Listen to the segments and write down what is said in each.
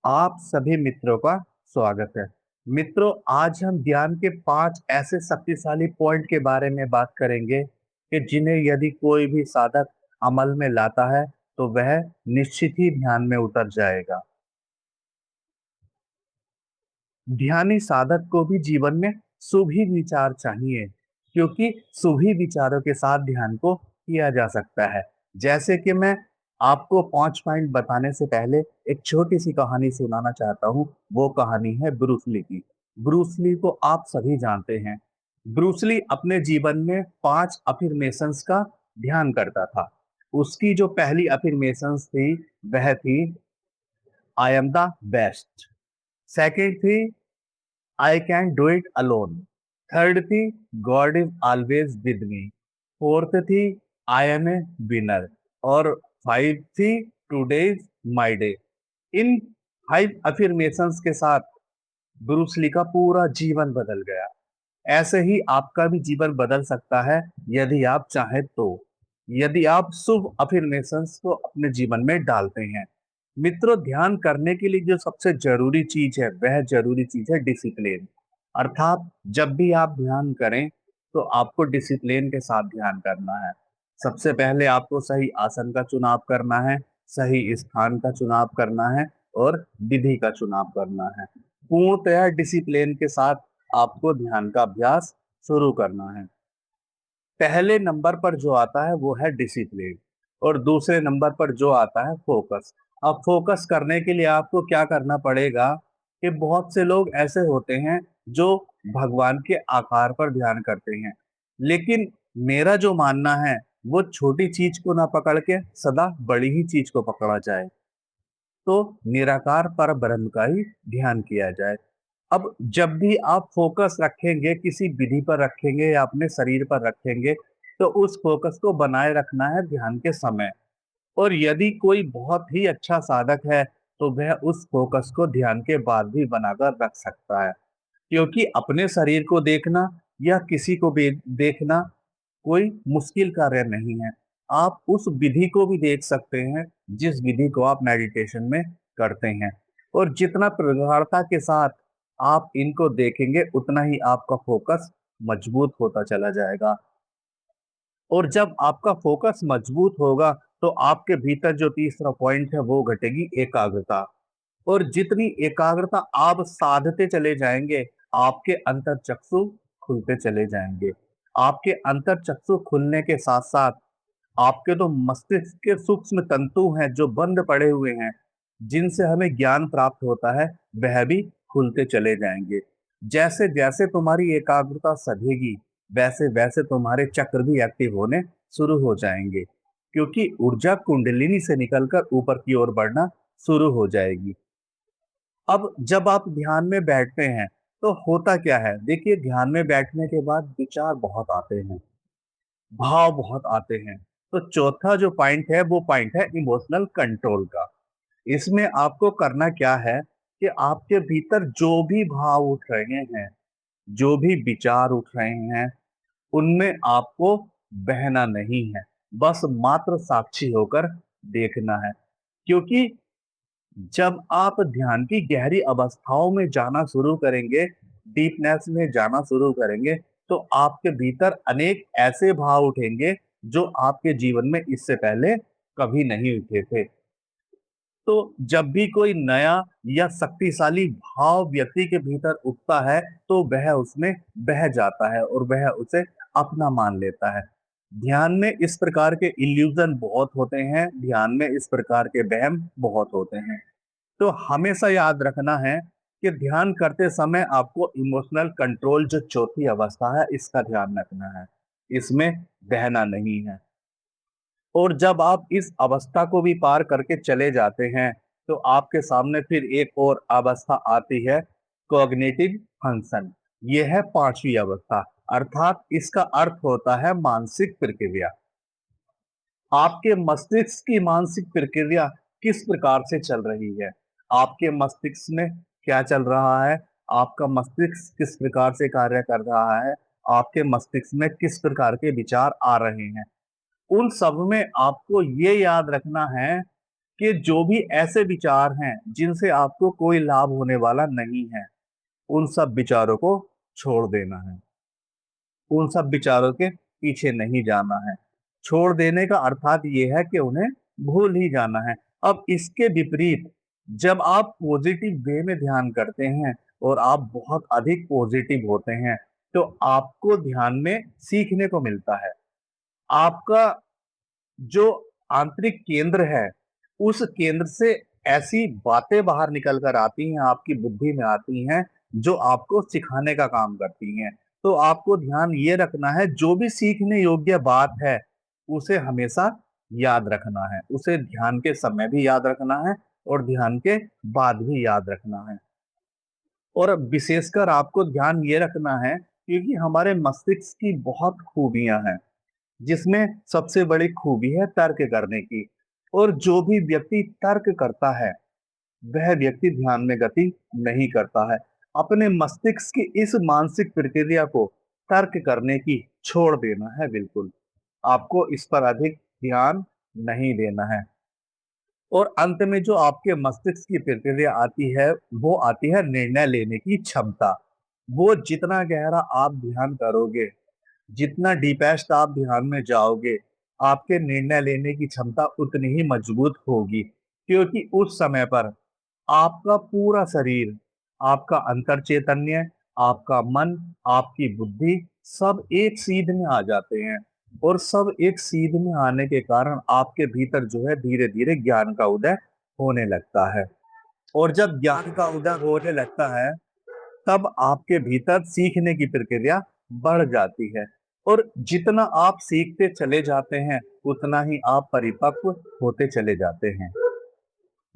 आप सभी मित्रों का स्वागत है। मित्रों, आज हम ध्यान के 5 ऐसे शक्तिशाली पॉइंट के बारे में बात करेंगे कि जिन्हें यदि कोई भी साधक अमल में लाता है तो वह निश्चित ही ध्यान में उतर जाएगा। ध्यानी साधक को भी जीवन में शुभ ही विचार चाहिए, क्योंकि शुभ ही विचारों के साथ ध्यान को किया जा सकता है। जैसे कि मैं आपको 5 पॉइंट बताने से पहले एक छोटी सी कहानी सुनाना चाहता हूँ। वो कहानी है ब्रूस ली की। ब्रूस ली को आप सभी जानते हैं। ब्रूस ली अपने जीवन में 5 अफर्मेशंस का ध्यान करता था। उसकी जो पहली अफर्मेशंस थी वह थी I am the best. Second थी I can do it alone। Third थी God is always with me. Fourth थी आई एम ए विनर। और फाइव थी टुडे इज माई डे। इन 5 अफर्मेशंस के साथ ब्रूस ली का पूरा जीवन बदल गया। ऐसे ही आपका भी जीवन बदल सकता है यदि आप चाहें तो, यदि आप शुभ अफर्मेशंस को अपने जीवन में डालते हैं। मित्रों, ध्यान करने के लिए जो सबसे जरूरी चीज है वह जरूरी चीज है डिसिप्लिन। अर्थात जब भी आप ध्यान करें तो आपको डिसिप्लिन के साथ ध्यान करना है। सबसे पहले आपको सही आसन का चुनाव करना है, सही स्थान का चुनाव करना है और विधि का चुनाव करना है। पूर्णतया डिसिप्लिन के साथ आपको ध्यान का अभ्यास शुरू करना है। पहले नंबर पर जो आता है वो है डिसिप्लिन, और दूसरे नंबर पर जो आता है फोकस। अब फोकस करने के लिए आपको क्या करना पड़ेगा कि बहुत से लोग ऐसे होते हैं जो भगवान के आकार पर ध्यान करते हैं, लेकिन मेरा जो मानना है वो छोटी चीज को ना पकड़ के सदा बड़ी ही चीज को पकड़ा जाए। तो निराकार पर ब्रह्म का ही ध्यान किया जाए। अब जब भी आप फोकस रखेंगे, किसी विधि पर रखेंगे या अपने शरीर पर रखेंगे, तो उस फोकस को बनाए रखना है ध्यान के समय। और यदि कोई बहुत ही अच्छा साधक है तो वह उस फोकस को ध्यान के बाद भी बनाकर रख सकता है, क्योंकि अपने शरीर को देखना या किसी को भी देखना कोई मुश्किल कार्य नहीं है। आप उस विधि को भी देख सकते हैं जिस विधि को आप मेडिटेशन में करते हैं, और जितना प्रगाढ़ता के साथ आप इनको देखेंगे उतना ही आपका फोकस मजबूत होता चला जाएगा। और जब आपका फोकस मजबूत होगा तो आपके भीतर जो तीसरा पॉइंट है वो घटेगी एकाग्रता। और जितनी एकाग्रता आप साधते चले जाएंगे, आपके अंतर चक्षु खुलते चले जाएंगे। आपके अंतर चक्षु खुलने के साथ साथ आपके तो मस्तिष्क के सूक्ष्म तंतु हैं जो बंद पड़े हुए हैं, जिनसे हमें ज्ञान प्राप्त होता है, वह भी खुलते चले जाएंगे। जैसे जैसे तुम्हारी एकाग्रता सधेगी वैसे वैसे तुम्हारे चक्र भी एक्टिव होने शुरू हो जाएंगे, क्योंकि ऊर्जा कुंडलिनी से निकलकर ऊपर की ओर बढ़ना शुरू हो जाएगी। अब जब आप ध्यान में बैठते हैं तो होता क्या है, देखिए ध्यान में बैठने के बाद विचार बहुत आते हैं, भाव बहुत आते हैं। तो चौथा जो पॉइंट है वो पॉइंट है इमोशनल कंट्रोल का। इसमें आपको करना क्या है कि आपके भीतर जो भी भाव उठ रहे हैं, जो भी विचार उठ रहे हैं, उनमें आपको बहना नहीं है, बस मात्र साक्षी होकर देखना है। क्योंकि जब आप ध्यान की गहरी अवस्थाओं में जाना शुरू करेंगे, डीपनेस में जाना शुरू करेंगे, तो आपके भीतर अनेक ऐसे भाव उठेंगे जो आपके जीवन में इससे पहले कभी नहीं उठे थे। तो जब भी कोई नया या शक्तिशाली भाव व्यक्ति के भीतर उठता है तो वह उसमें बह जाता है और वह उसे अपना मान लेता है। ध्यान में इस प्रकार के इल्यूजन बहुत होते हैं, ध्यान में इस प्रकार के वहम बहुत होते हैं। तो हमेशा याद रखना है कि ध्यान करते समय आपको इमोशनल कंट्रोल जो चौथी अवस्था है इसका ध्यान रखना है, इसमें बहना नहीं है। और जब आप इस अवस्था को भी पार करके चले जाते हैं तो आपके सामने फिर एक और अवस्था आती है, कॉग्निटिव फंक्शन। यह है 5वीं अवस्था, अर्थात इसका अर्थ होता है मानसिक प्रक्रिया। आपके मस्तिष्क की मानसिक प्रक्रिया किस प्रकार से चल रही है, आपके मस्तिष्क में क्या चल रहा है, आपका मस्तिष्क किस प्रकार से कार्य कर रहा है, आपके मस्तिष्क में किस प्रकार के विचार आ रहे हैं, उन सब में आपको ये याद रखना है कि जो भी ऐसे विचार हैं जिनसे आपको कोई लाभ होने वाला नहीं है, उन सब विचारों को छोड़ देना है। उन सब विचारों के पीछे नहीं जाना है। छोड़ देने का अर्थात ये है कि उन्हें भूल ही जाना है। अब इसके विपरीत जब आप पॉजिटिव वे में ध्यान करते हैं और आप बहुत अधिक पॉजिटिव होते हैं, तो आपको ध्यान में सीखने को मिलता है। आपका जो आंतरिक केंद्र है, उस केंद्र से ऐसी बातें बाहर निकल कर आती हैं, आपकी बुद्धि में आती हैं, जो आपको सिखाने का काम करती हैं। तो आपको ध्यान ये रखना है, जो भी सीखने योग्य बात है, उसे हमेशा याद रखना है। उसे ध्यान के समय भी याद रखना है और ध्यान के बाद भी याद रखना है। और विशेषकर आपको ध्यान ये रखना है, क्योंकि हमारे मस्तिष्क की बहुत खूबियां हैं, जिसमें सबसे बड़ी खूबी है तर्क करने की। और जो भी व्यक्ति तर्क करता है, वह व्यक्ति ध्यान में गति नहीं करता है। अपने मस्तिष्क की इस मानसिक प्रक्रिया को तर्क करने की छोड़ देना है बिल्कुल। आपको इस पर अधिक ध्यान नहीं देना है। और अंत में जो आपके मस्तिष्क की प्रक्रिया आती है, वो आती है निर्णय लेने की क्षमता। वो जितना गहरा आप ध्यान करोगे, जितना डीपेस्ट आप ध्यान में जाओगे, आपके निर्णय लेने की क्षमता उतनी ही मजबूत होगी। क्योंकि उस समय पर आपका पूरा शरीर, आपका अंतर चैतन्य, आपका मन, आपकी बुद्धि सब एक सीध में आ जाते हैं। और सब एक सीध में आने के कारण आपके भीतर जो है धीरे धीरे ज्ञान का उदय होने लगता है। और जब ज्ञान का उदय होने लगता है, तब आपके भीतर सीखने की प्रक्रिया बढ़ जाती है। और जितना आप सीखते चले जाते हैं, उतना ही आप परिपक्व होते चले जाते हैं।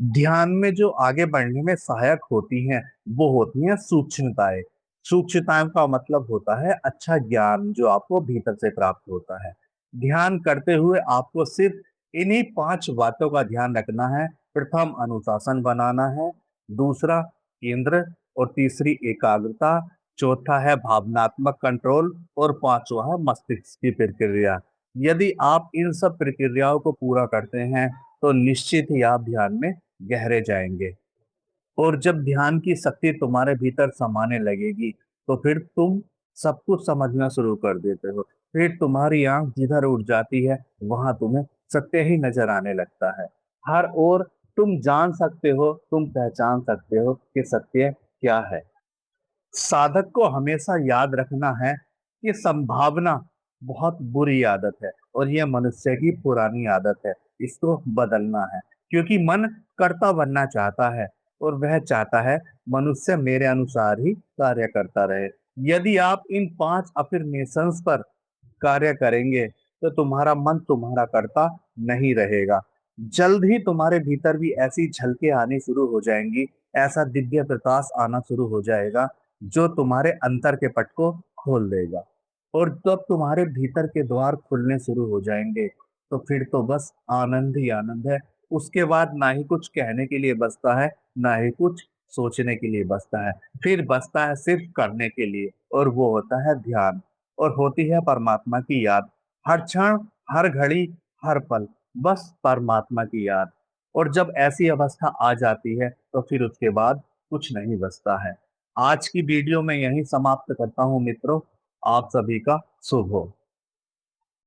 ध्यान में जो आगे बढ़ने में सहायक होती हैं, वो होती हैं सूक्ष्मताएं। सूक्ष्मताओं का मतलब होता है अच्छा ज्ञान, जो आपको भीतर से प्राप्त होता है। ध्यान करते हुए आपको सिर्फ इन्हीं 5 बातों का ध्यान रखना है। प्रथम अनुशासन बनाना है, दूसरा केंद्र, और तीसरी एकाग्रता, चौथा है भावनात्मक कंट्रोल, और पांचवा है मस्तिष्क की प्रक्रिया। यदि आप इन सब प्रक्रियाओं को पूरा करते हैं, तो निश्चित ही आप ध्यान में गहरे जाएंगे। और जब ध्यान की शक्ति तुम्हारे भीतर समाने लगेगी, तो फिर तुम सब कुछ समझना शुरू कर देते हो। फिर तुम्हारी आंख जिधर उठ जाती है, वहां तुम्हें सत्य ही नजर आने लगता है। हर ओर तुम जान सकते हो, तुम पहचान सकते हो कि सत्य क्या है। साधक को हमेशा याद रखना है कि संभावना बहुत बुरी आदत है, और यह मनुष्य की पुरानी आदत है। इसको बदलना है, क्योंकि मन कर्ता बनना चाहता है, और वह चाहता है मनुष्य मेरे अनुसार ही कार्य करता रहे। यदि आप इन 5 अफर्मेशंस पर कार्य करेंगे, तो तुम्हारा मन तुम्हारा कर्ता नहीं रहेगा। जल्द ही तुम्हारे भीतर भी ऐसी झलकें आनी शुरू हो जाएंगी, ऐसा दिव्य प्रकाश आना शुरू हो जाएगा, जो तुम्हारे अंतर के पट को खोल देगा। और जब तुम्हारे भीतर के द्वार खुलने शुरू हो जाएंगे, तो फिर तो बस आनंद ही आनंद है। उसके बाद ना ही कुछ कहने के लिए बचता है, ना ही कुछ सोचने के लिए बचता है। फिर बचता है सिर्फ करने के लिए, और वो होता है ध्यान। और होती है परमात्मा की याद। हर क्षण, हर घड़ी, हर पल बस परमात्मा की याद। और जब ऐसी अवस्था आ जाती है, तो फिर उसके बाद कुछ नहीं बचता है। आज की वीडियो में यहीं समाप्त करता हूँ मित्रों। आप सभी का शुभ हो।